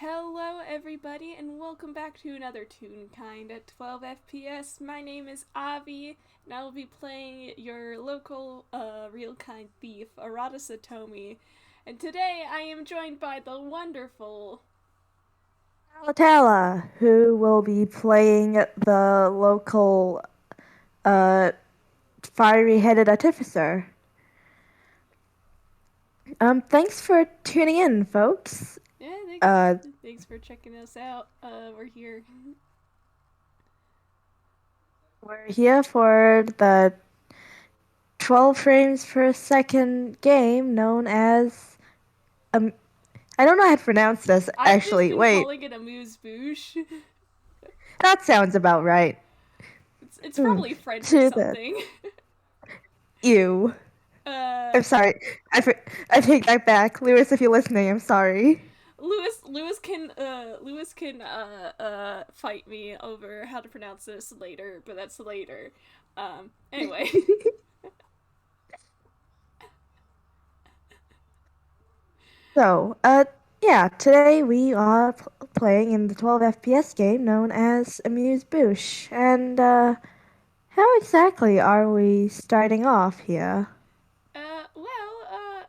Hello, everybody, and welcome back to another Toonkind at 12 FPS. My name is Avi, and I will be playing your local real kind thief, Arata Satomi. And today I am joined by the wonderful. Tala, who will be playing the local uh, fiery-headed artificer. Thanks for tuning in, folks. Yeah, thanks. Uh, Thanks for checking us out. We're here. we're here for the 12 frames per second game known as. Um, I don't know how to pronounce this, I've just actually. been Wait, calling it Amuse-Bouche. that sounds about right. It's Hmm. probably French or To the. something. Ew. uh, I'm sorry. I take that back. Lewis, if you're listening, I'm sorry. Lewis can fight me over how to pronounce this later, but that's later. Anyway. So, yeah, today we are playing in the 12 FPS game known as Amuse-Bouche. And, how exactly are we starting off here? Well,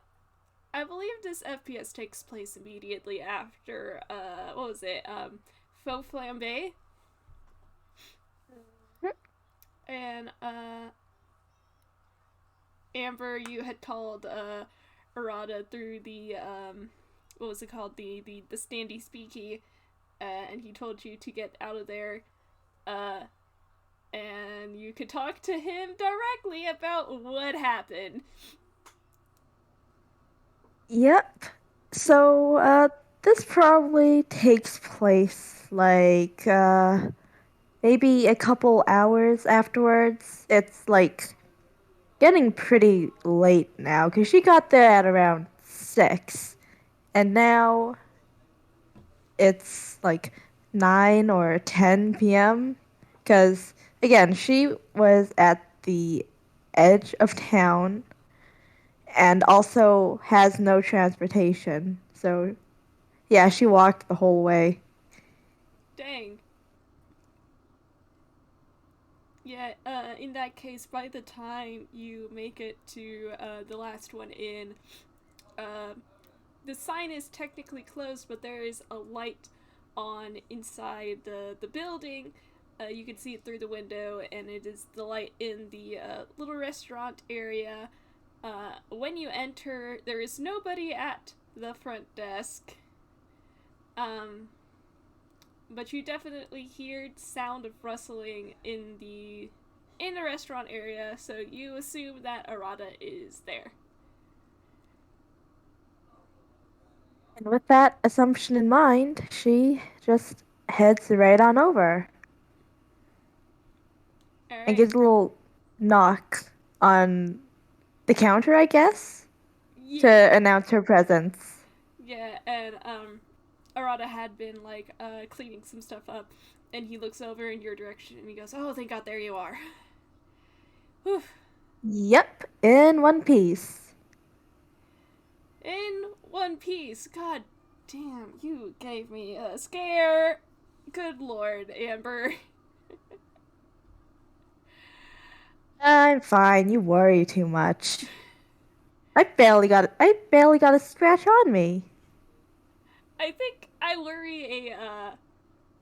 I believe this FPS takes place immediately after what was it? Foe Flambé, and Amber, you had called Arata through the what was it called, the standy speaky, and he told you to get out of there. Uh, and you could talk to him directly about what happened. Yep. So, this probably takes place, like, maybe a couple hours afterwards. It's, like, getting pretty late now, because she got there at around 6. And now it's like 9 or 10 p.m. Because, again, she was at the edge of town and also has no transportation. So, yeah, she walked the whole way. Dang. Yeah, in that case, by the time you make it to the last one in, uh, the sign is technically closed, but there is a light on inside the building. You can see it through the window, and it is the light in the little restaurant area. When you enter, there is nobody at the front desk. Um, but you definitely hear sound of rustling in the restaurant area, so you assume that Arata is there. And with that assumption in mind, she just heads right on over All and right. gives a little knock on the counter, I guess, to Yeah, announce her presence. yeah, and Arata had been like cleaning some stuff up, and he looks over in your direction and he goes, "Oh, thank God, there you are." Whew. Yep, in one piece. In one piece. God damn, you gave me a scare. Good Lord, Amber. I'm fine. You worry too much. I barely got a scratch on me. I think I worry a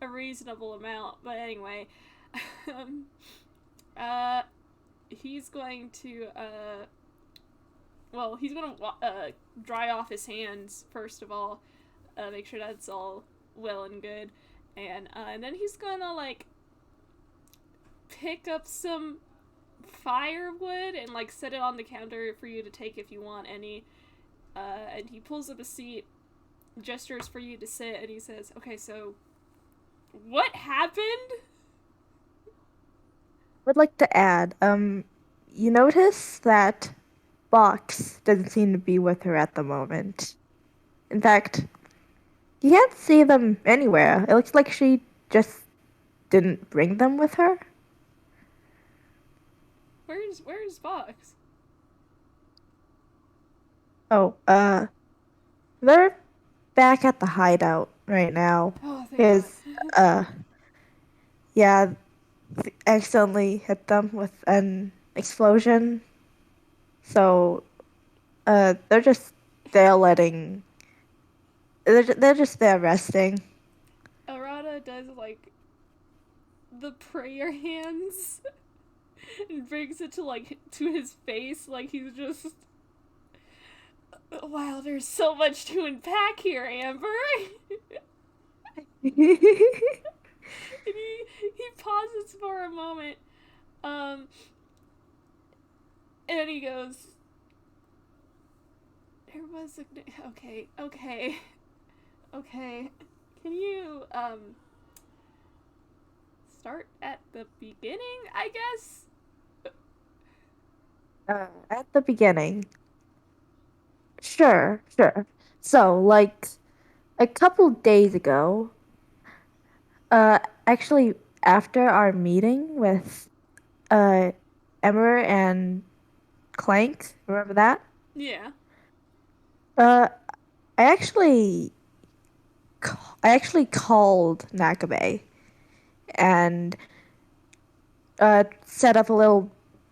reasonable amount, but anyway, um, uh, he's going to he's gonna dry off his hands first of all, make sure that's all well and good, and then he's gonna like pick up some firewood and like set it on the counter for you to take if you want any. And he pulls up a seat, gestures for you to sit, and he says, "Okay, so what happened?" Would like to add, you notice that Box doesn't seem to be with her at the moment. In fact, you can't see them anywhere. It looks like she just didn't bring them with her. Where's Fox? Oh, they're back at the hideout right now. Oh, thank God. His, uh, yeah, accidentally hit them with an explosion. So, they're just there letting, they're just there resting. Arata does like the prayer hands and brings it to like to his face like he's just wow, there's so much to unpack here, Amber. And he pauses for a moment. And he goes, there was a okay. Can you start at the beginning, I guess? At the beginning. Sure, sure. So, like, a couple days ago, uh, actually, after our meeting with, uh, Emmer and Clank, remember that? Yeah. Uh, I actually, I actually called Nakabe and, set up a little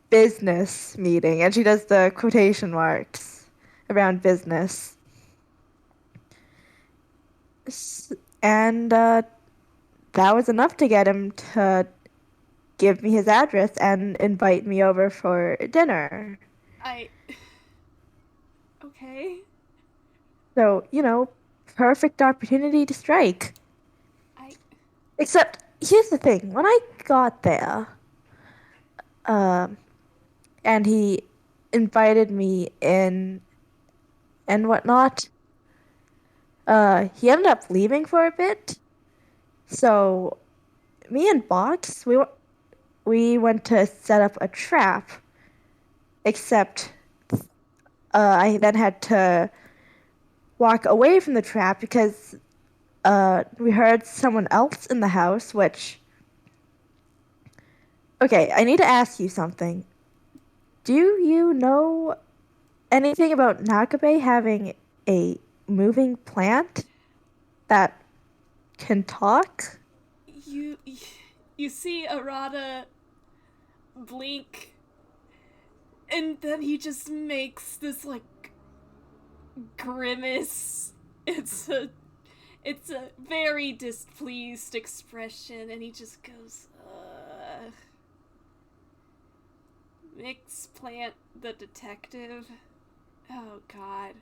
business meeting, and she does the quotation marks around business. And, that was enough to get him to give me his address and invite me over for dinner. I okay. So, perfect opportunity to strike. I Except, here's the thing. When I got there, um, and he invited me in and whatnot, he ended up leaving for a bit. So, me and Box, we went to set up a trap. Except, I then had to walk away from the trap because we heard someone else in the house, which. Okay, I need to ask you something. Do you know anything about Nakabe having a moving plant that can talk? you you see Arata blink and then he just makes this like grimace. It's a very displeased expression and he just goes Mix Plant the detective. Oh god.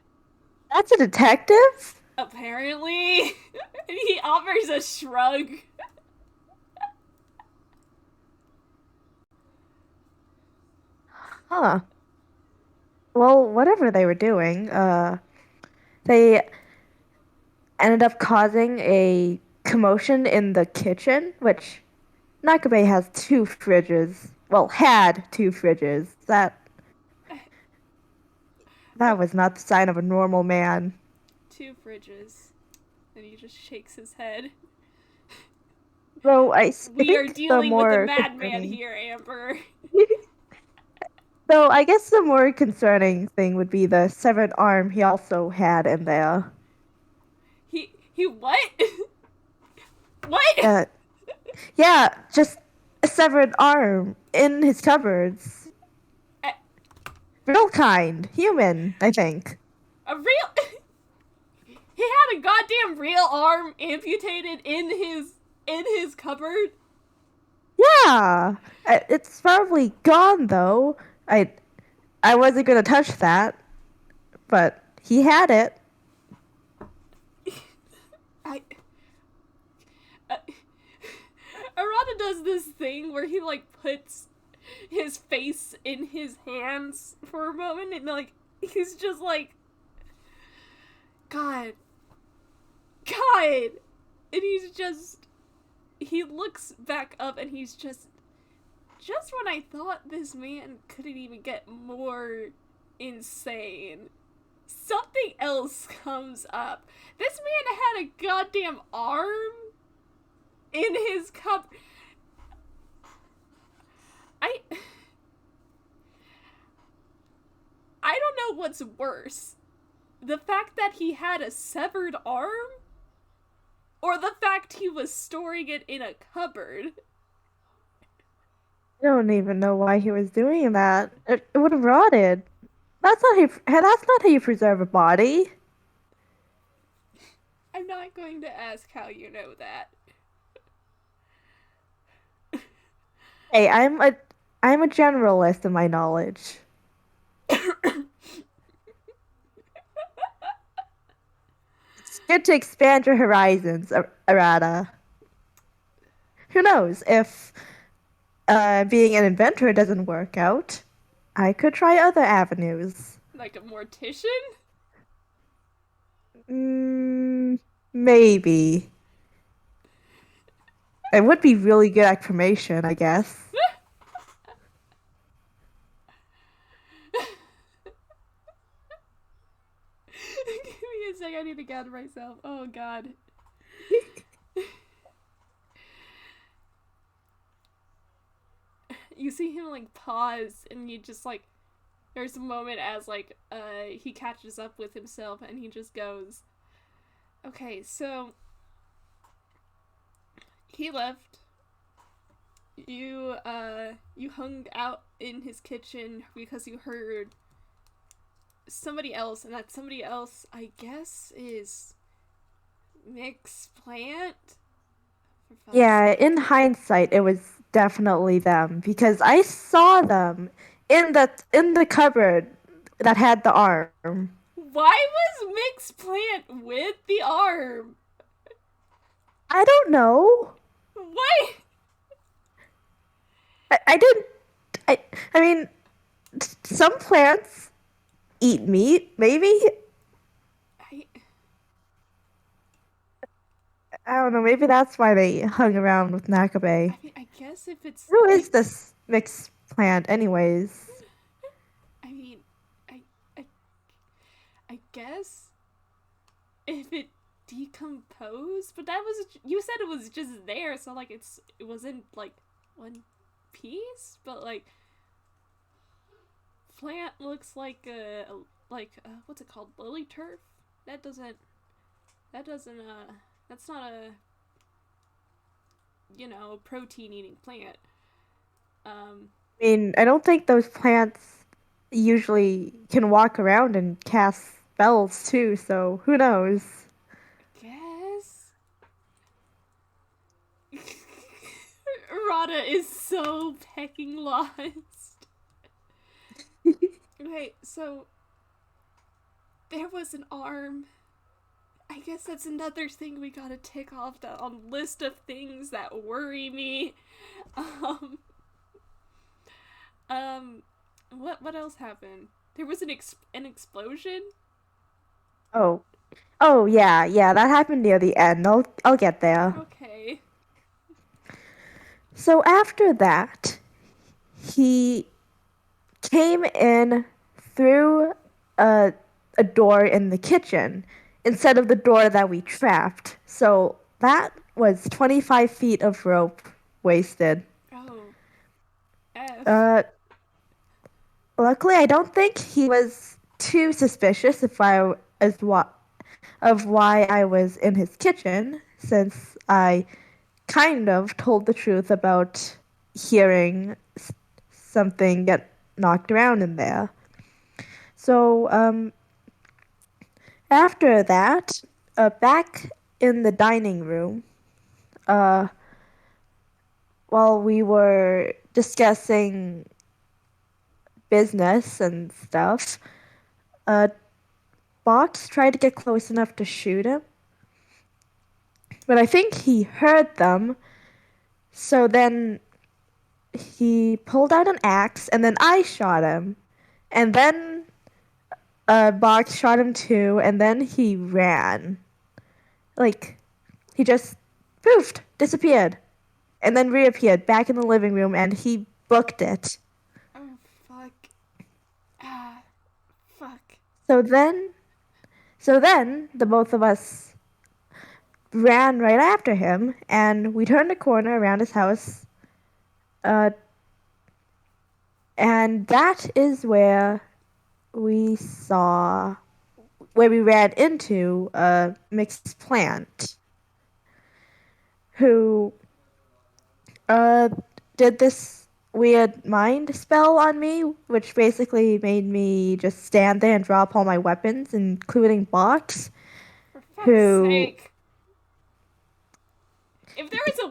That's a detective? Apparently. And he offers a shrug. Huh. Well, whatever they were doing, they ended up causing a commotion in the kitchen, which Nakabe has two fridges. Well, had two fridges. That was not the sign of a normal man. Two fridges. And he just shakes his head. So I We are think the dealing with a more madman concerning. here, Amber. So I guess the more concerning thing would be the severed arm he also had in there. He what? What? Uh, yeah, just a severed arm in his cupboards. A, Real kind, human, I think. a real he had a goddamn real arm amputated in his cupboard. Yeah, it's probably gone though. I wasn't gonna touch that, but he had it. I uh, Arata does this thing where he like puts his face in his hands for a moment and like he's just like God. God. And he looks back up and he's just when I thought this man couldn't even get more insane, something else comes up. This man had a goddamn arm in his cup. I I don't know what's worse. The fact that he had a severed arm? Or the fact he was storing it in a cupboard? I don't even know why he was doing that. It would have rotted. That's not how you preserve a body. I'm not going to ask how you know that. Hey, I'm a generalist in my knowledge. It's good to expand your horizons, Arata. Who knows if being an inventor doesn't work out? I could try other avenues. Like a mortician? Mm, maybe. It would be really good at cremation, I guess. Give me a sec, I need to gather myself. Oh god. You see him like pause and you just like there's a moment as like he catches up with himself and he just goes, okay, so he left. You hung out in his kitchen because you heard somebody else, and that somebody else I guess is Mix Plant. Yeah, in hindsight, it was definitely them because I saw them in the cupboard that had the arm. Why was Mix Plant with the arm? I don't know. What? I didn't. I mean, some plants eat meat. Maybe I I don't know. Maybe that's why they hung around with Nakabe. I mean I guess if it's Who is this mixed plant, anyways? I mean I I I guess if it decomposed, but that was you said it was just there, so like it wasn't like one piece, but like plant looks like what's it called, lily turf. That doesn't that doesn't that's not a protein eating plant. Um, I mean, I don't think those plants usually can walk around and cast spells too. So who knows? guess Rada is so pecking lost. Okay, so there was an arm. I guess that's another thing we gotta tick off the on list of things that worry me. Um, um, what else happened? There was an explosion. Oh, oh yeah, yeah. That happened near the end. I'll get there. Okay. So after that, he came in through a a door in the kitchen instead of the door that we trapped. So that was 25 feet of rope wasted. Oh, F. Uh, Luckily, I don't think he was too suspicious of why I was in his kitchen, since I kind of told the truth about hearing something get knocked around in there. So after that, back in the dining room, uh, while we were discussing business and stuff, a Box tried to get close enough to shoot him, but I think he heard them. So then he pulled out an axe, and then I shot him, and then Box shot him too, and then he ran. Like he just poofed, disappeared, and then reappeared back in the living room, and he booked it. Oh fuck. Ah, fuck. So then, so then, the both of us ran right after him, and we turned a corner around his house. Uh, and that is where we saw where we ran into a mixed plant who uh, did this weird mind spell on me, which basically made me just stand there and drop all my weapons, including Box, For fuck's who, sake.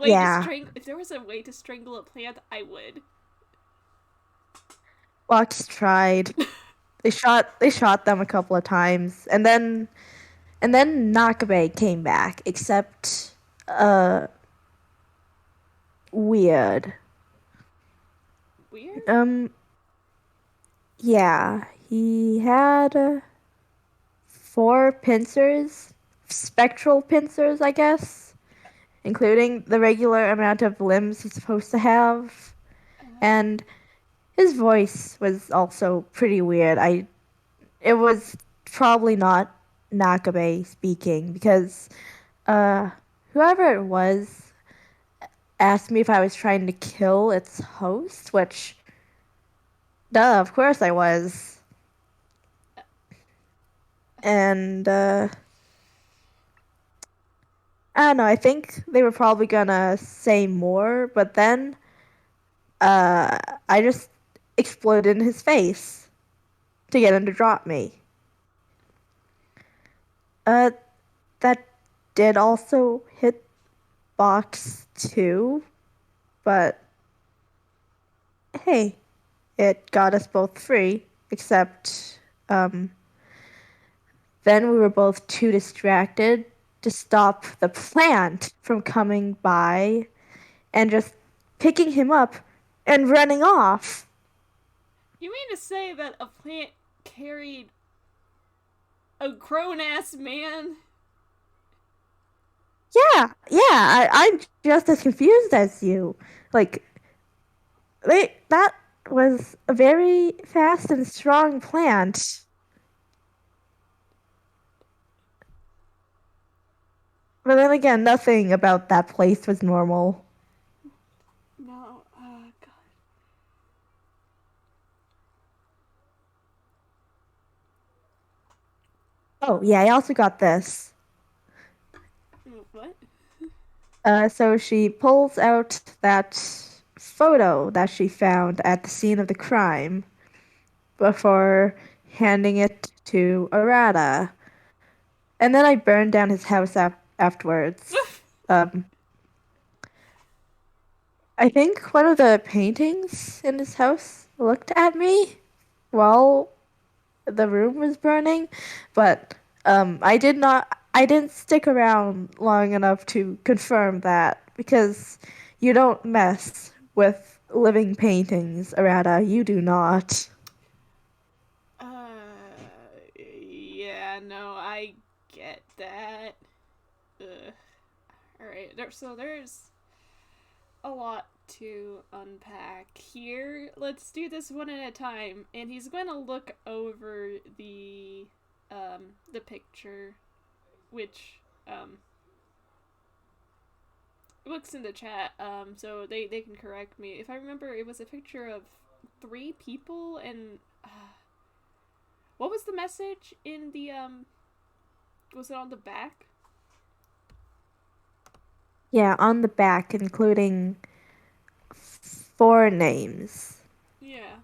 yeah, If there was a way to strangle a plant, I would. Box tried. They shot them a couple of times, and then Nakabe came back, except weird. Weird? Um, yeah, he had four pincers, spectral pincers, I guess, including the regular amount of limbs he's supposed to have. Uh, And his voice was also pretty weird. It was probably not Nakabe speaking because uh whoever it was asked me if I was trying to kill its host, which duh, of course I was. And I don't know, I think they were probably gonna say more, but then uh I just exploded in his face to get him to drop me. Uh that did also hit box 2, but hey, it got us both free, except then we were both too distracted to stop the plant from coming by and just picking him up and running off. you mean to say that a plant carried a grown ass man? I'm just as confused as you. Like, that was a very fast and strong plant. But then again, nothing about that place was normal. No, God. Oh, yeah, I also got this. What? So she pulls out that photo that she found at the scene of the crime before handing it to Arata. And then I burned down his house afterwards. Um, I think one of the paintings in his house looked at me while the room was burning, but I didn't stick around long enough to confirm that because you don't mess with living paintings, Arata. You do not. Yeah, no, I get that. Ugh. Alright, so there's a lot to unpack here. Let's do this one at a time. And he's going to look over the picture, which looks in the chat. So they can correct me if I remember. It was a picture of three people, and what was the message in the Was it on the back? Yeah, on the back, including four names. Yeah.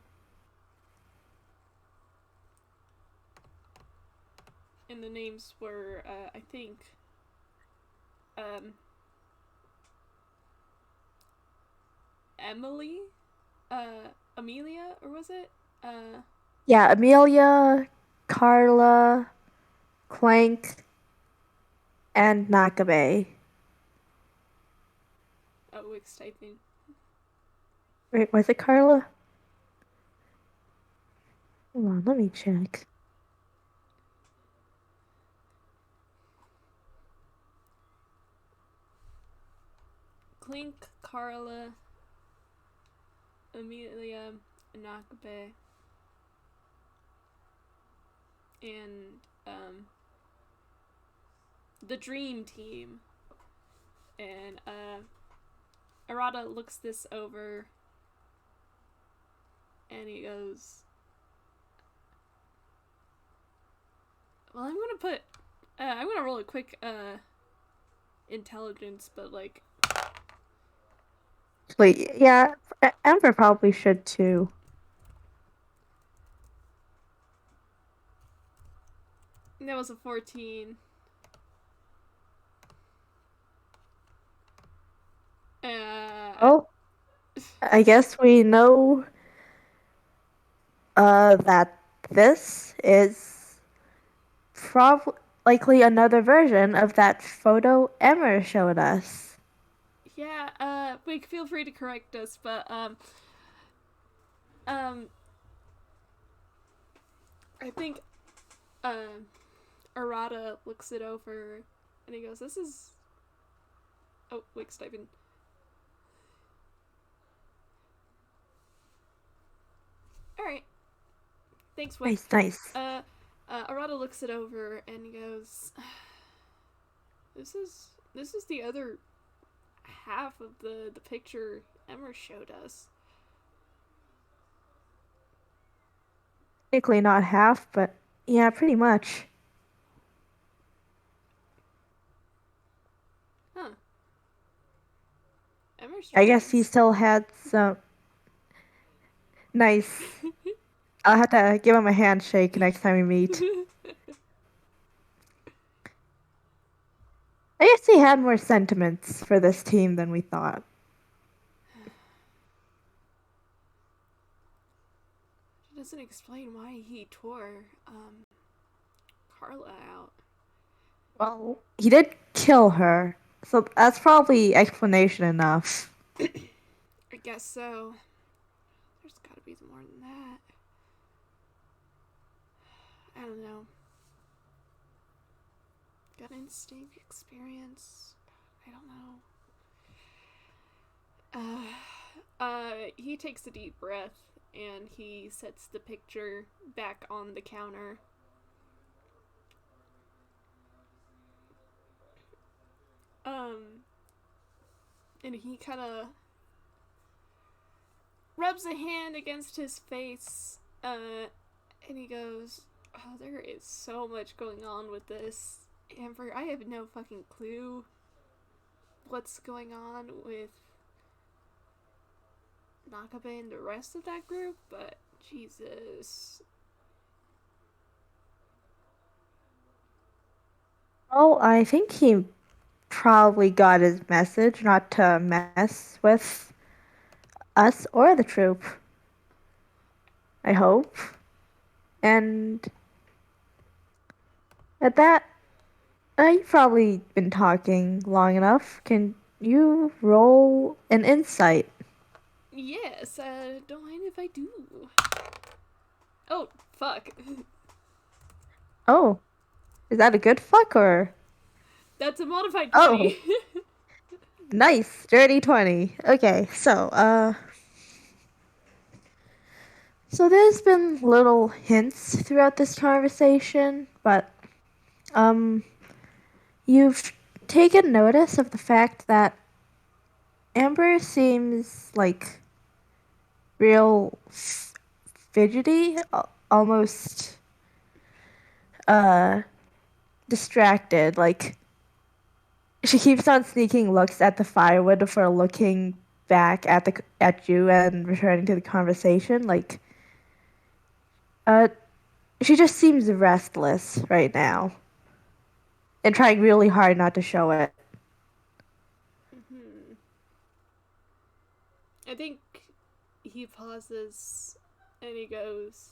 And the names were, I think, um, Emily, Amelia, or was it? Yeah, Amelia, Carla, Clank, and Nakabe. Oh, Wix typing. Wait, was it Carla? Hold on, let me check. Clink, Carla, Amelia, Nakabe, and the Dream Team. And Arata looks this over, and he goes, Well, I'm gonna roll a quick intelligence, but like, Wait, yeah, Amber probably should too. that was a 14. Uh, Oh, I guess we know that this is probably likely another version of that photo Emmer showed us. yeah. Wait, feel free to correct us, but um, I think um, Arata looks it over, and he goes, "This is." Oh, Wick's typing. All right, thanks, Wick. Nice, nice. Uh, Arata looks it over and he goes, "This is the other half of the picture Emmer showed us." Technically not half, but yeah, pretty much. Huh? Emmer's I guess he drawings. still had some nice. I'll have to give him a handshake next time we meet. I guess he had more sentiments for this team than we thought. It doesn't explain why he tore Carla out. Well, he did kill her, so that's probably explanation enough. I guess so. There's gotta be more than that. I don't know. Gut instinct experience. I don't know. He takes a deep breath and he sets the picture back on the counter. Um, and he kind of rubs a hand against his face, and he goes, "Oh, there is so much going on with this, Amber. I have no fucking clue what's going on with Nakabe and the rest of that group, but Jesus." Well, I think he probably got his message not to mess with us or the troop. I hope. And at that, you've probably been talking long enough. Can you roll an insight? Yes, don't mind if I do. Oh, fuck. Oh, is that a good fuck or? That's a modified Oh, 20. nice, dirty 20. Okay, so there's been little hints throughout this conversation, but um, you've taken notice of the fact that Amber seems like real fidgety, almost uh distracted. Like she keeps on sneaking looks at the firewood before looking back at you and returning to the conversation. Like uh, she just seems restless right now and trying really hard not to show it. Mm-hmm. I think he pauses and he goes,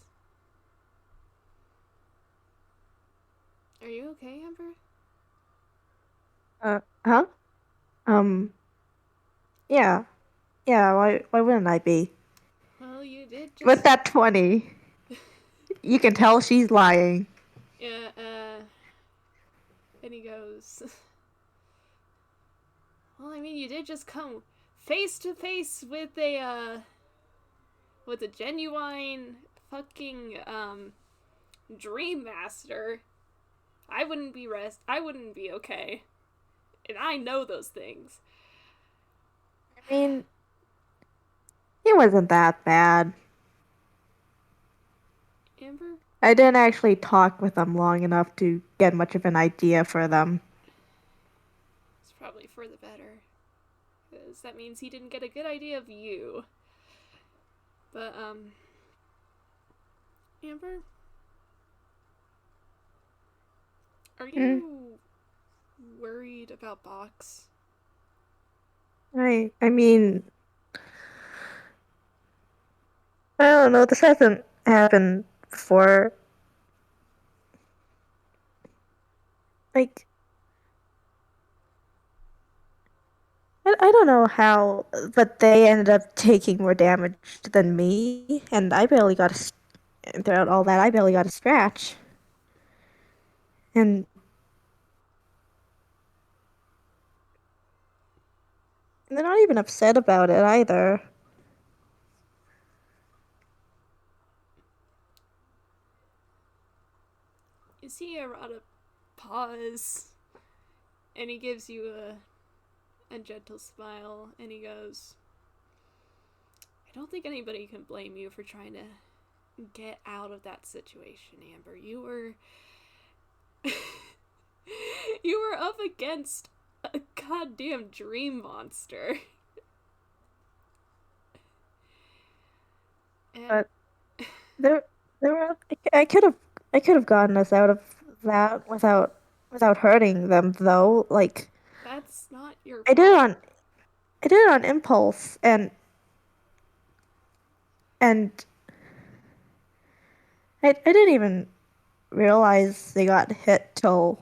"Are you okay, Amber?" Huh? Um, yeah, yeah. Why wouldn't I be? Well, you did With just. that 20, you can tell she's lying. Yeah, and he goes, "Well, I mean, you did just come face to face with a genuine fucking, Dream Master. I wouldn't be okay. And I know those things." I mean, it wasn't that bad. Amber? I didn't actually talk with them long enough to get much of an idea for them. It's probably for the better, because that means he didn't get a good idea of you. But, Amber, are Mm, you worried about Box? right. I mean, I don't know. This hasn't happened before. Like, I don't know how, but they ended up taking more damage than me, and I barely got throughout all that, I barely got a scratch. And, and they're not even upset about it either. You see Arata pause, and he gives you a gentle smile, and he goes, I don't think anybody can blame you for trying to get out of that situation, Amber. You were you were up against a goddamn dream monster. And But there, there were. I could have, I could have gotten us out of that without hurting them, though. Like, that's not your I did it fault. on, I did it on impulse, and I didn't even realize they got hit till.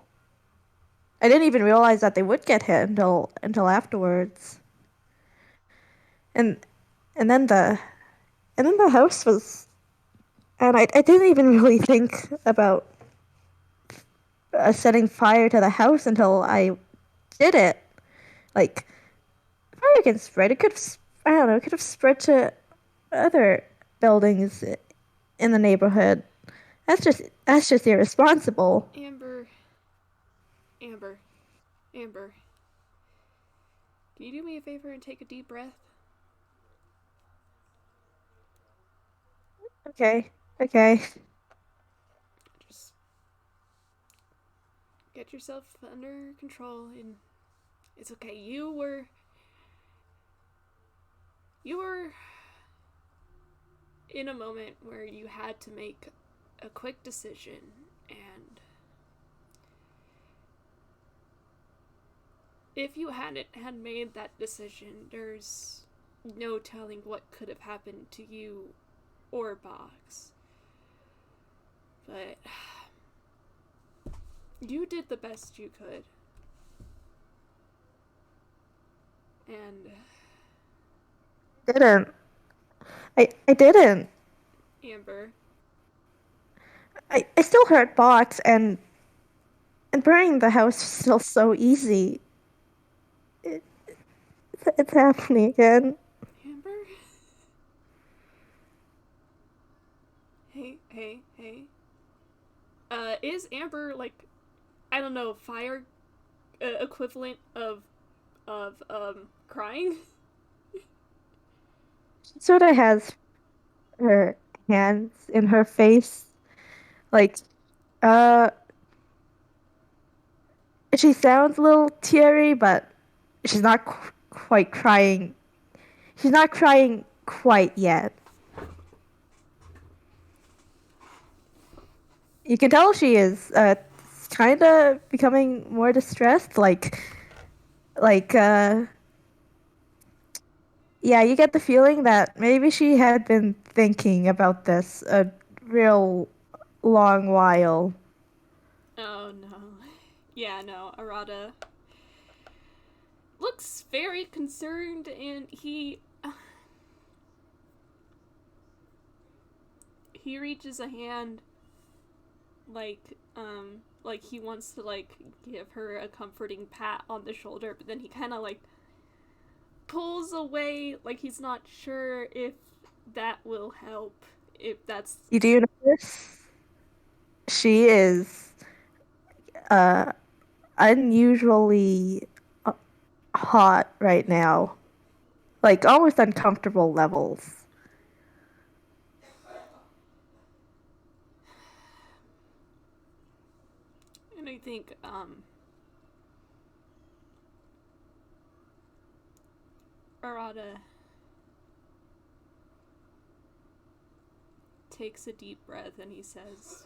I didn't even realize that they would get hit until afterwards. And and then the house was, and I didn't even really think about setting fire to the house until I did it. Like, fire can spread. It could have, I don't know, it could have spread to other buildings in the neighborhood. That's just irresponsible. Amber, Amber, Amber, can you do me a favor and take a deep breath? Okay, okay. Just get yourself under control, and it's okay. You were in a moment where you had to make a quick decision, and if you hadn't had made that decision, there's no telling what could have happened to you or Box. But you did the best you could. And Didn't. I didn't. Amber, I still hurt Box, and burning the house is still so easy. It, it's happening again. Amber? Hey, hey, hey. Is Amber like, I don't know, fire equivalent of crying? She sort of has her hands in her face, like, uh, she sounds a little teary, but she's not quite crying. She's not crying quite yet. You can tell she is kind of becoming more distressed. Like, yeah, you get the feeling that maybe she had been thinking about this a real long while. Oh no. Yeah, no, Arata looks very concerned, and he reaches a hand like he wants to like give her a comforting pat on the shoulder, but then he kind of like pulls away, like he's not sure if that will help, if that's You do notice she is uh, unusually uh, hot right now, like almost uncomfortable levels. think, Arata takes a deep breath and he says,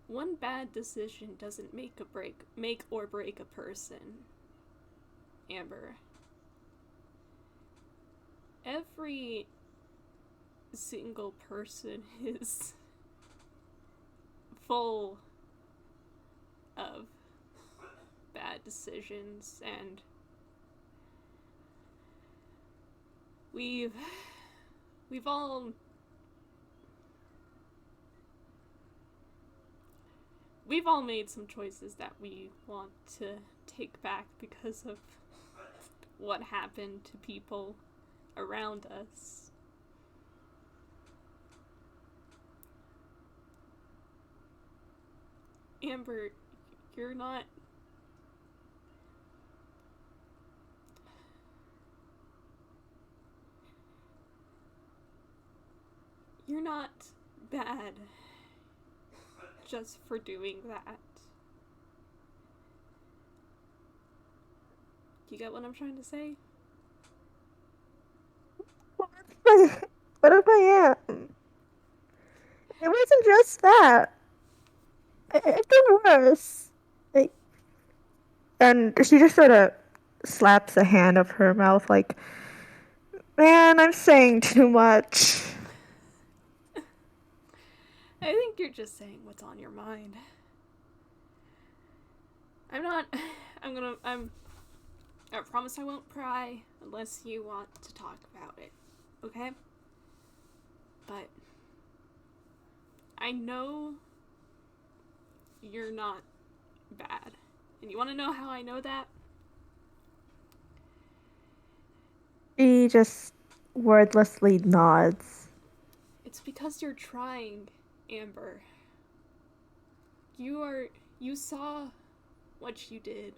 one bad decision doesn't make or break a person, Amber. Every single person is full of bad decisions, and we've all made some choices that we want to take back because of what happened to people around us. Amber, you're not bad just for doing that. You get what I'm trying to say? What if I am? It wasn't just that. It's been worse. Like, and she just sort of slaps a hand of her mouth like, man, I'm saying too much. I think you're just saying what's on your mind. I promise I won't cry unless you want to talk about it, okay? But I know you're not bad. And you want to know how I know that? She just wordlessly nods. It's because you're trying, Amber. You saw what you did,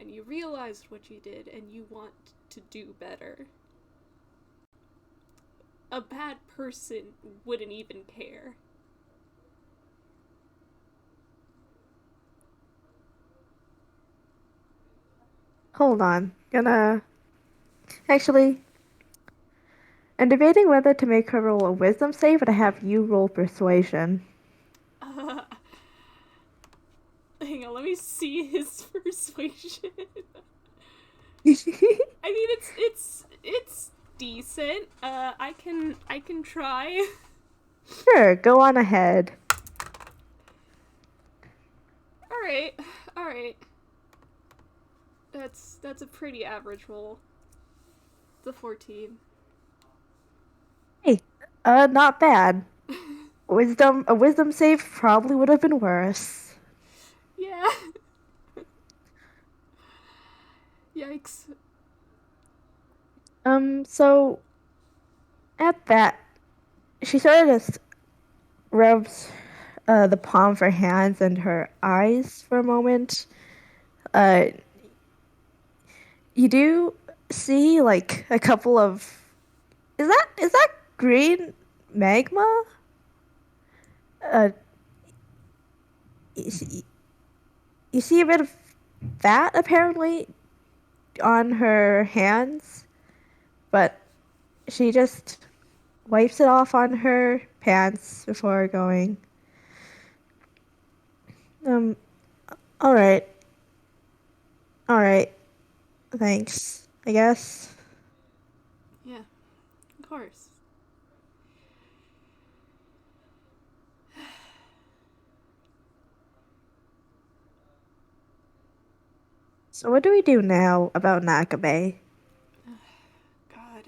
and you realized what you did, and you want to do better. A bad person wouldn't even care. Hold on. Actually, I'm debating whether to make her roll a wisdom save or to have you roll persuasion. Hang on, let me see his persuasion. I mean, it's decent. I can try. Sure, go on ahead. All right. That's a pretty average roll. It's a 14. Hey, not bad. A wisdom save probably would have been worse. Yeah. Yikes. So at that, she sort of just rubs the palm of her hands and her eyes for a moment. Uh, you do see like a couple of is that green magma? Uh, you you see a bit of that apparently on her hands, but she just wipes it off on her pants before going. Um, all right, all right, thanks. I guess. Yeah, of course. So what do we do now about Nakabe? God,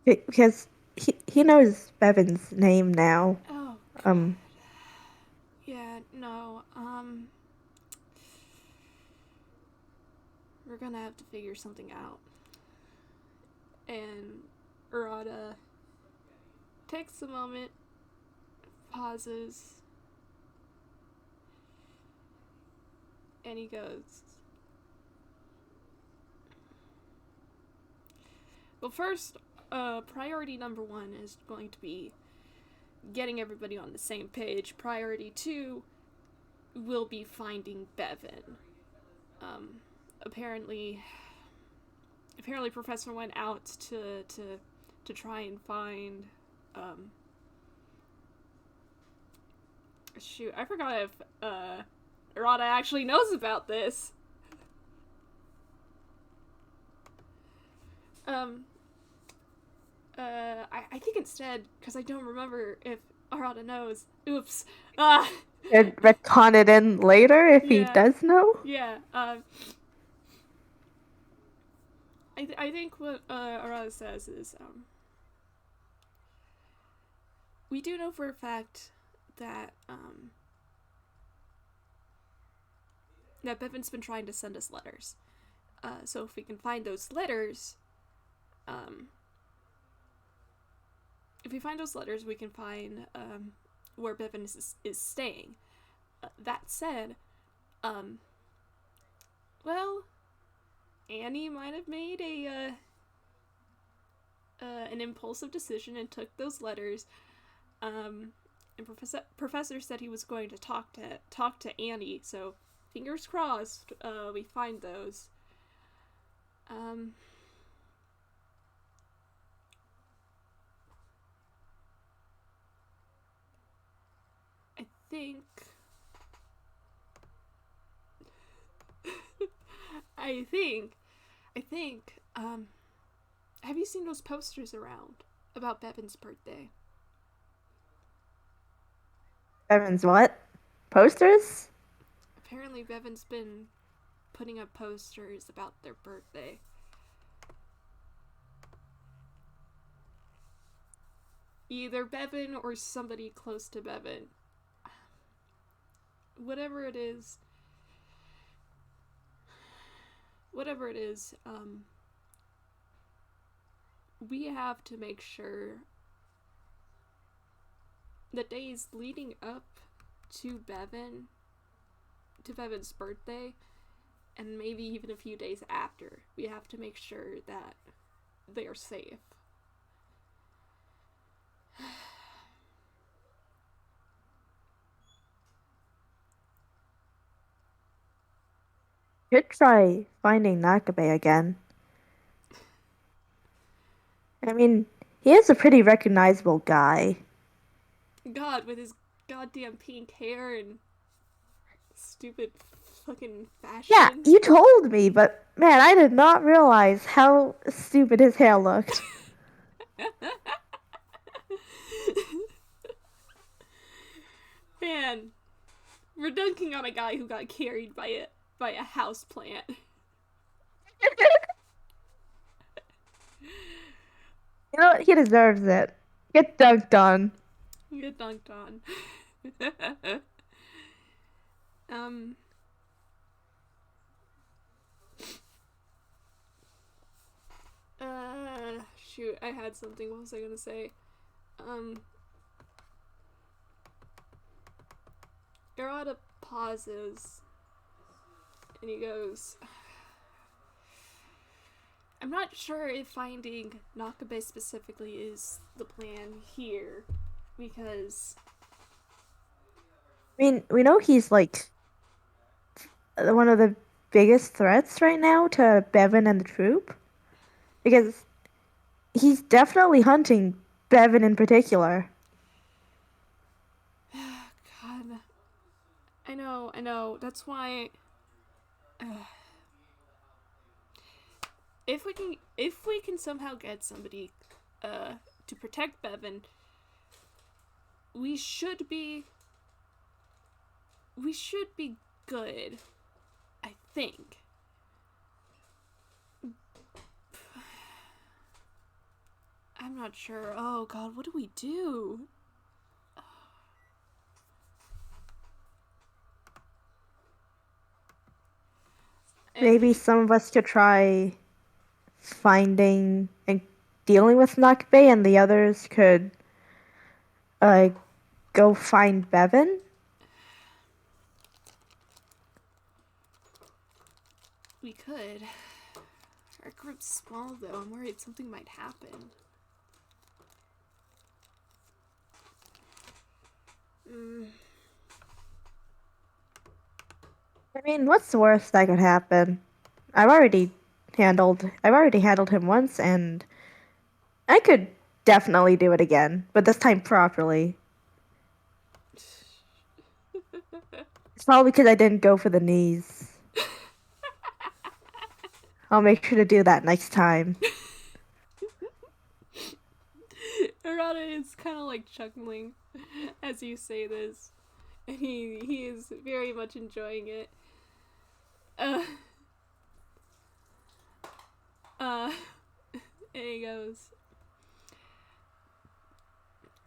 Because he knows Bevan's name now. Oh, God. Um, Yeah, no, we're gonna have to figure something out. And Arata takes a moment, pauses, and he goes, well, first, priority number 1 is going to be getting everybody on the same page. Priority 2 will be finding Bevan. Apparently Professor went out to try and find, shoot, I forgot if, Arata actually knows about this. I think instead, because I don't remember if Arata knows. Oops. Could retcon it in later if he does know. Yeah. I think what Arata says is, we do know for a fact that that Bevan's been trying to send us letters. So if we can find those letters, we can find where Bevan is staying. That said, well, Annie might have made an impulsive decision and took those letters. And Professor said he was going to talk to Annie. So fingers crossed, we find those. I think, have you seen those posters around about Bevan's birthday? Bevan's what? Posters? Apparently Bevan's been putting up posters about their birthday. Either Bevan or somebody close to Bevan. Whatever it is, we have to make sure the days leading up to Bevan's birthday, and maybe even a few days after, we have to make sure that they are safe. Could try finding Nakabe again. I mean, he is a pretty recognizable guy. God, with his goddamn pink hair and stupid fucking fashion. Yeah, you told me, but man, I did not realize how stupid his hair looked. Man, we're dunking on a guy who got carried by a house plant. You know what? He deserves it. Get dunked on. Get dunked on. Shoot, I had something. What was I gonna say? Arata pauses, and he goes, I'm not sure if finding Nakabe specifically is the plan here, because... I mean, we know he's, like, one of the biggest threats right now to Bevan and the troop. Because he's definitely hunting Bevan in particular. God. I know. That's why... If we can somehow get somebody to protect Bevan, we should be good, I think. I'm not sure. Oh God, what do we do? Maybe some of us could try finding and dealing with Nakabe, and the others could go find Bevan. We could. Our group's small, though. I'm worried something might happen. Mm. I mean, what's the worst that could happen? I've already handled him once, and I could definitely do it again, but this time properly. It's probably because I didn't go for the knees. I'll make sure to do that next time. Arata is kind of like chuckling as you say this, and he is very much enjoying it. Uh, uh, and he goes,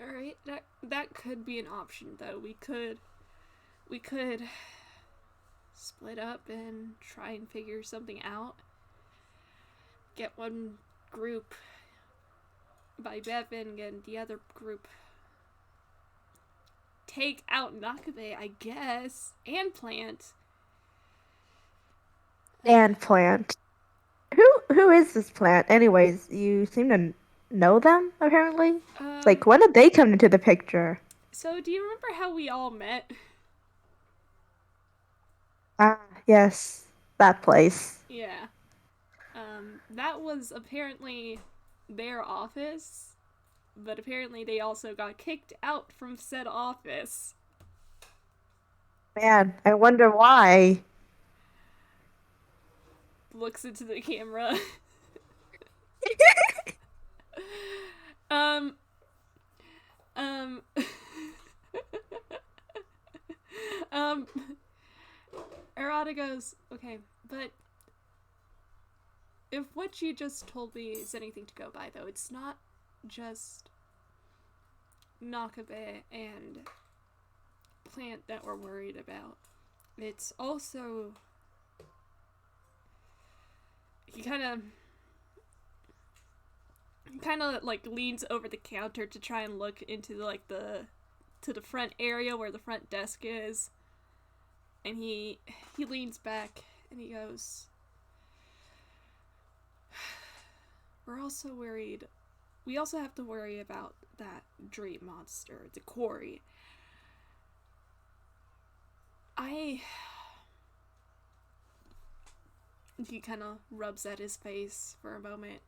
"All right, that could be an option though. We could split up and try and figure something out. Get one group by Bevan and the other group take out Nakabe, I guess, and Plant. And plant. Who is this plant? Anyways, you seem to know them apparently. Um, Like when did they come into the picture? so do you remember how we all met? Ah, yes, that place. Yeah. That was apparently their office, but apparently they also got kicked out from said office. Man, I wonder why. Looks into the camera. um, um, um, Arata goes, okay, but if what you just told me is anything to go by, though, it's not just Nakabe and Plant that we're worried about. It's also he kind of like leans over the counter to try and look into the front area where the front desk is, and he leans back and he goes, we're also worried. We also have to worry about that dream monster, the quarry. I He kind of rubs at his face for a moment.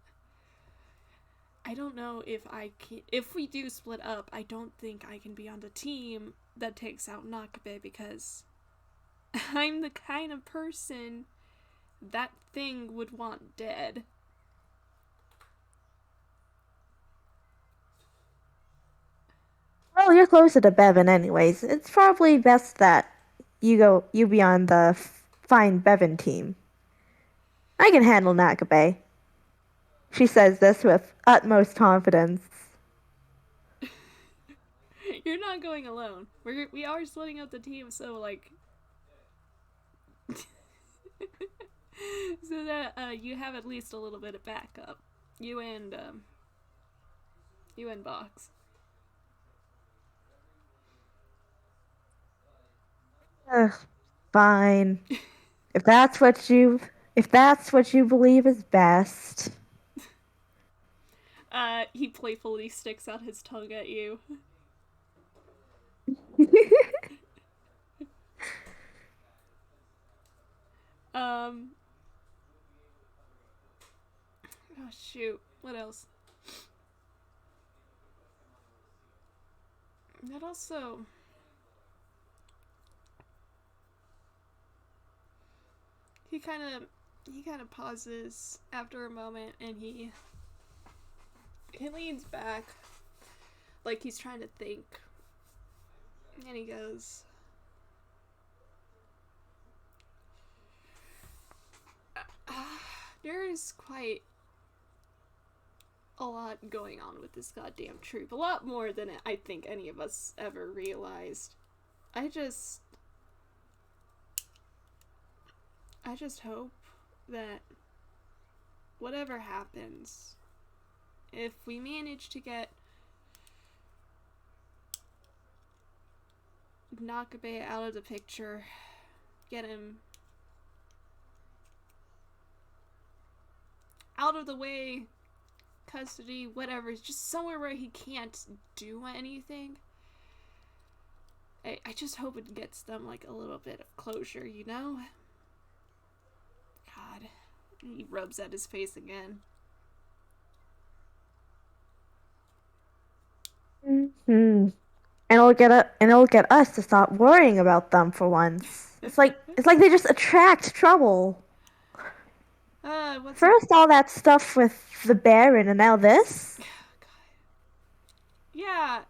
I don't know if I can. If we do split up, I don't think I can be on the team that takes out Nakabe because I'm the kind of person that thing would want dead. Well, you're closer to Bevan anyways. It's probably best that you be on the fine Bevan team. I can handle Nakabe. She says this with utmost confidence. You're not going alone. We are splitting up the team, so like, so that you have at least a little bit of backup. You and you and Box. Ugh, fine. If that's what you if that's what you believe is best. He playfully sticks out his tongue at you. Um. Oh shoot. What else? That also. He kind of. He kind of pauses after a moment, and he leans back, like he's trying to think, and he goes, "There is quite a lot going on with this goddamn troop. A lot more than I think any of us ever realized. I just I just hope that whatever happens, if we manage to get Nakabe out of the picture, get him out of the way, custody, whatever, just somewhere where he can't do anything, I just hope it gets them like a little bit of closure, you know? God. He rubs at his face again. Hmm. And it'll get us to stop worrying about them for once. It's like they just attract trouble. What's it? First all that stuff with the Baron and now this. Yeah.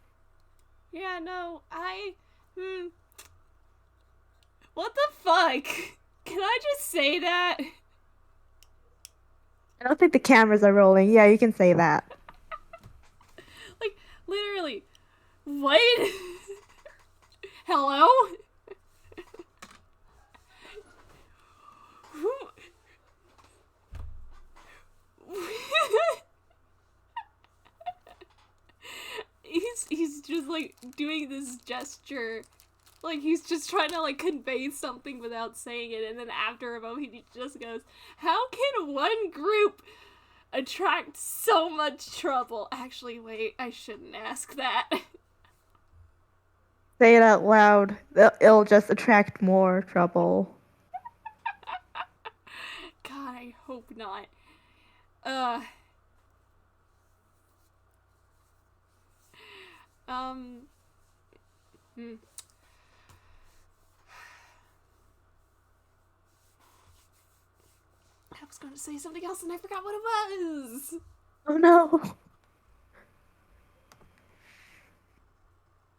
Yeah, no, what the fuck? Can I just say that? I don't think the cameras are rolling. Yeah, you can say that. Like, literally. What? Hello? he's just like doing this gesture, like he's just trying to like convey something without saying it, and then after a moment he just goes, how can one group attract so much trouble? Actually, wait, I shouldn't ask that. Say it out loud. It'll just attract more trouble. God, I hope not. uh um hmm. I was going to say something else and I forgot what it was. Oh no.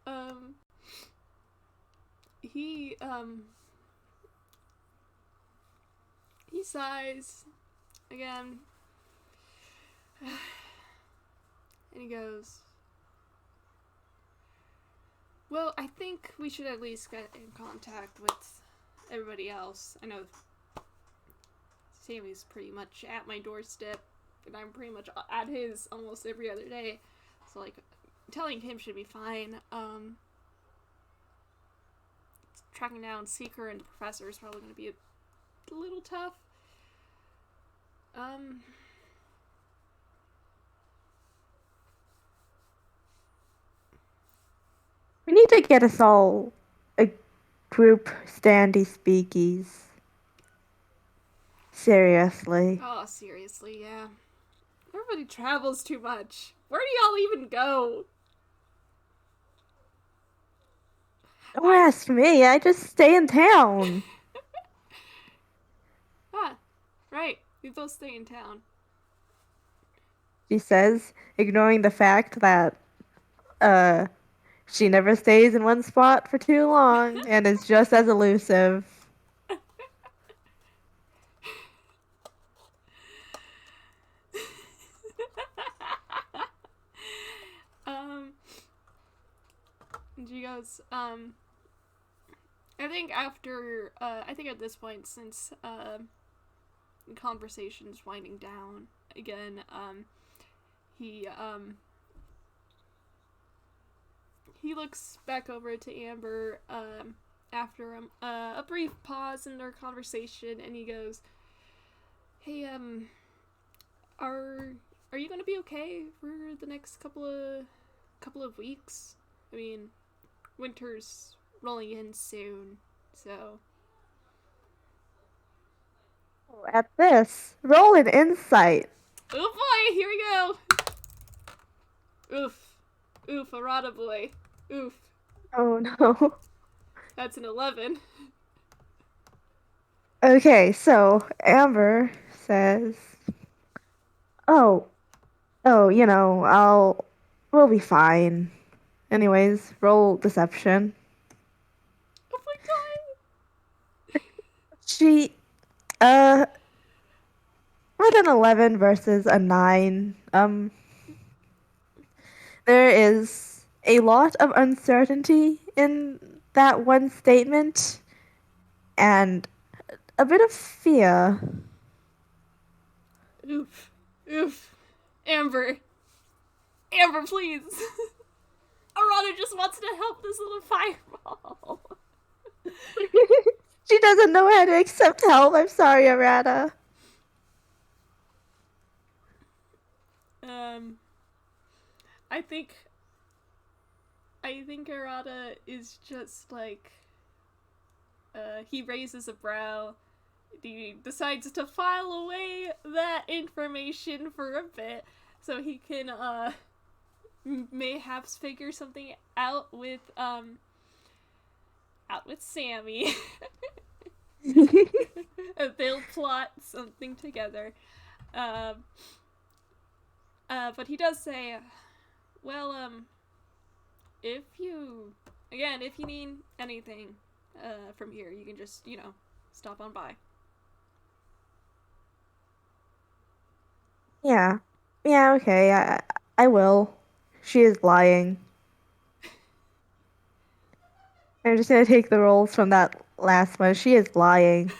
um he um he sighs again. And he goes, well, I think we should at least get in contact with everybody else. I know Sammy's pretty much at my doorstep, and I'm pretty much at his almost every other day. So, like, telling him should be fine. Tracking down Seeker and the Professor is probably going to be a little tough. We need to get us all a group standy speakies. Seriously. Oh, seriously, yeah. Everybody travels too much. Where do y'all even go? Don't ask me. I just stay in town. Ah, right. We both stay in town. She says, ignoring the fact that she never stays in one spot for too long and is just as elusive. She goes, I think at this point, since, the conversation's winding down again, he, he looks back over to Amber, after, a brief pause in their conversation, and he goes, hey, are you gonna be okay for the next couple of weeks? I mean, winter's rolling in soon, so. At this, roll an insight. Oh boy, here we go! Oof. Oof, Arata boy. Oof. Oh no. That's an 11. Okay, so Amber says, "Oh, we'll be fine. Anyways, roll deception." Oh my god! She, uh, with an 11 versus a 9, there is a lot of uncertainty in that one statement and a bit of fear. Oof. Oof. Amber. Amber, please! Arata just wants to help this little fireball. She doesn't know how to accept help. I'm sorry, Arata. I think I think Arata is just like he raises a brow. He decides to file away that information for a bit so he can mayhaps figure something out with Sammy. They'll plot something together. Um, but he does say, well, if you, again, if you need anything from here, you can just, stop on by. Yeah. Yeah, okay. I will. She is lying. I'm just gonna take the roles from that last one. She is lying.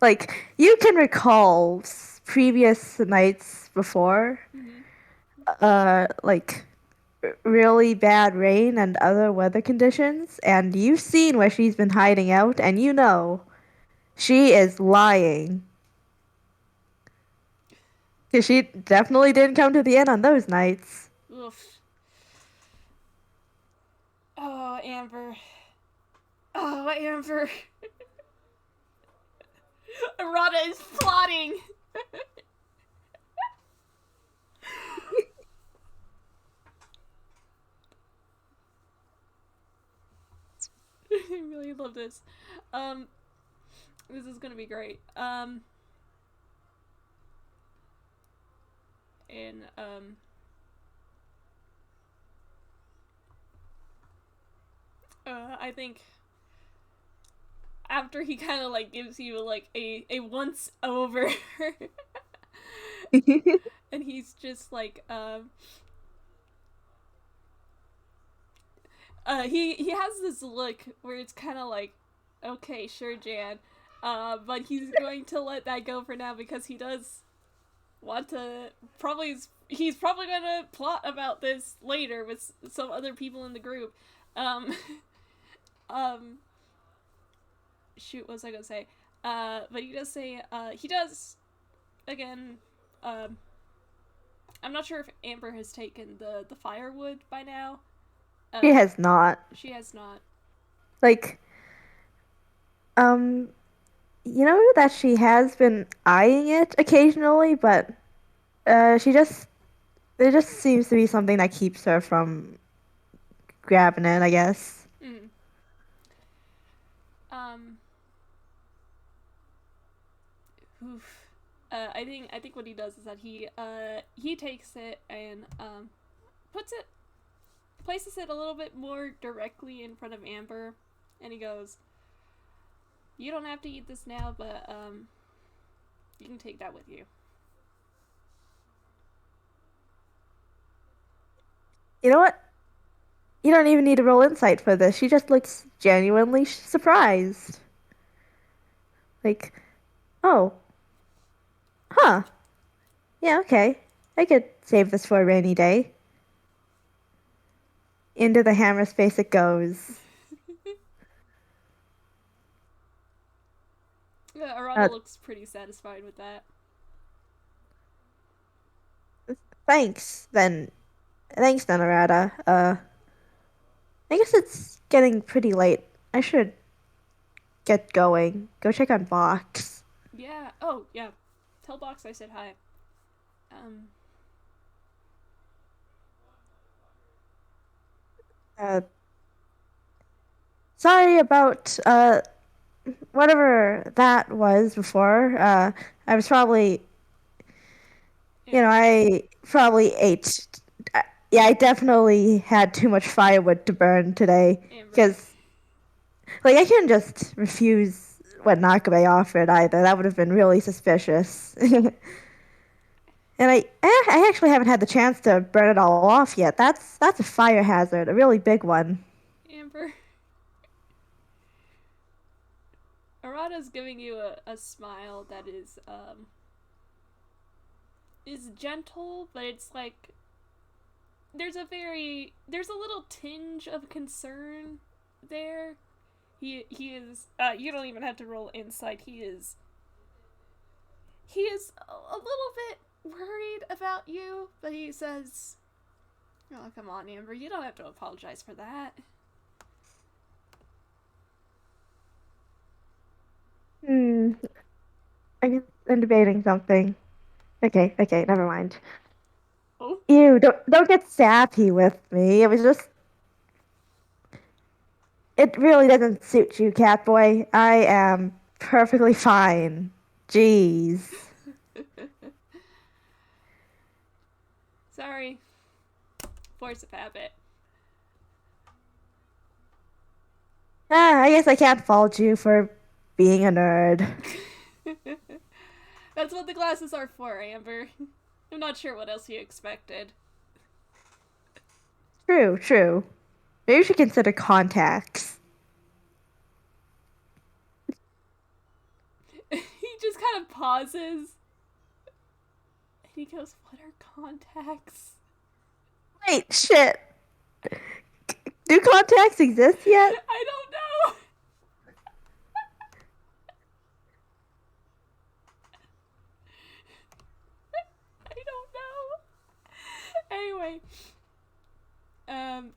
Like, you can recall previous nights before, Mm-hmm. like really bad rain and other weather conditions, and you've seen where she's been hiding out, and you know she is lying. Because she definitely didn't come to the inn on those nights. Oof. Oh, Amber. Oh, Amber. Arata is plotting. I really love this. Um, this is gonna be great. And I think after he kind of like gives you like a once over, and he's just like he has this look where it's kind of like, okay, sure, Jan, but he's going to let that go for now because he does want to probably he's probably gonna plot about this later with some other people in the group. Um, um, shoot, what was I gonna say? But he does say he does again. Um, I'm not sure if Amber has taken the firewood by now. She Uh, has not. she has not. Like, um, you know that she has been eyeing it occasionally, but she just it just seems to be something that keeps her from grabbing it, I guess. Mm. Um, oof. I think what he does is that he takes it and puts it places it a little bit more directly in front of Amber, and he goes, "You don't have to eat this now, but you can take that with you." You know what? You don't even need to roll insight for this. She just looks genuinely surprised. Like, oh, huh. Yeah, okay. I could save this for a rainy day. Into the hammer space it goes. Yeah, Arata Uh, looks pretty satisfied with that. thanks, then. Thanks, then, Arata. I guess it's getting pretty late. I should get going. Go check on Box. Yeah. Oh, yeah. Tell Box I said hi. Um. Uh, sorry about, whatever that was before. I was probably, Amber. I probably ate. Yeah, I definitely had too much firewood to burn today. Amber. Because, like, I couldn't just refuse what Nakabe offered either. That would have been really suspicious. And I actually haven't had the chance to burn it all off yet. That's a fire hazard, a really big one. Amber. Arata's giving you a smile that is gentle, but it's like there's a little tinge of concern there. He is you don't even have to roll insight. He is a little bit worried about you, but he says, Oh, come on, Amber. You don't have to apologize for that. Hmm. I guess I'm debating something. Okay, never mind. Oh, Ew, don't get sappy with me. It was just it really doesn't suit you, Catboy. I am perfectly fine. Jeez. sorry. Force of habit. I guess I can't fault you for being a nerd. That's what the glasses are for, Amber. I'm not sure what else you expected. True. Maybe you should consider contacts. He just kind of pauses and he goes, "What are contacts?" Wait, shit. Do contacts exist yet? I don't know. I don't know. Anyway, um,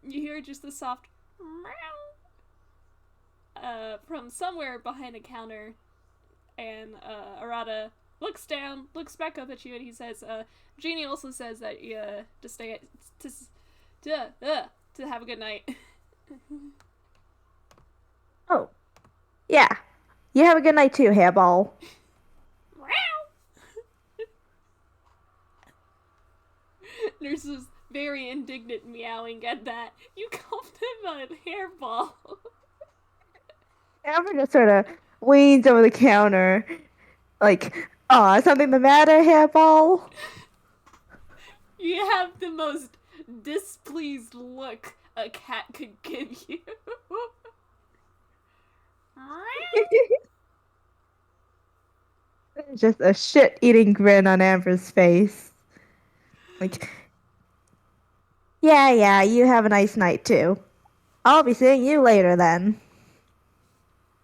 you hear just a soft meow from somewhere behind a counter, and Arata looks down, looks back up at you, and he says, Genie also says that to stay to to have a good night. Oh, yeah. You have a good night too, Hairball. Nurse was very indignant meowing at that. You called him a hairball. Amber just sort of leans over the counter, like, "Aw, is something the matter, Hairball?" You have the most displeased look a cat could give you. Just a shit-eating grin on Amber's face. Like, yeah, you have a nice night too. I'll be seeing you later then.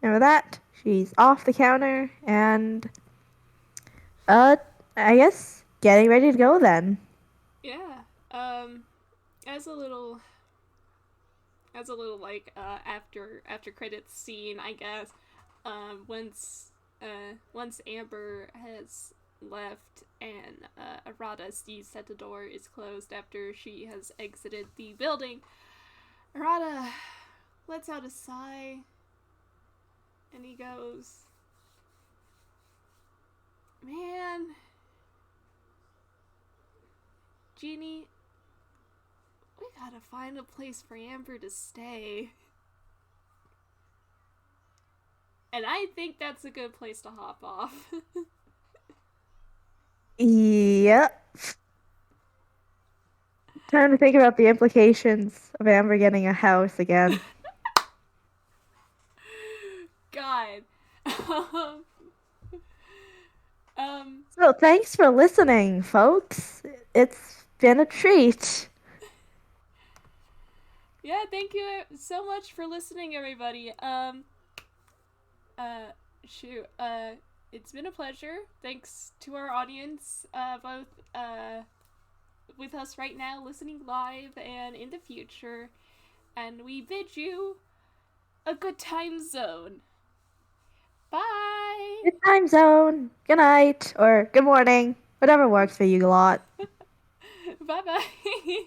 And with that, she's off the counter and, uh, I guess getting ready to go then. Yeah. Um, as a little like after credits scene, I guess. Once Amber has left and Arata sees that the door is closed after she has exited the building, Arata lets out a sigh and he goes, "Man, Genie, we gotta find a place for Amber to stay." And I think that's a good place to hop off. Yep. Time to think about the implications of Amber getting a house again. God. um, um, So thanks for listening, folks. It's been a treat. yeah, thank you so much for listening, everybody. Uh, shoot, it's been a pleasure. Thanks to our audience, both, with us right now, listening live and in the future. And we bid you a good time zone. Bye! Good time zone. Good night or good morning. Whatever works for you lot. Bye bye!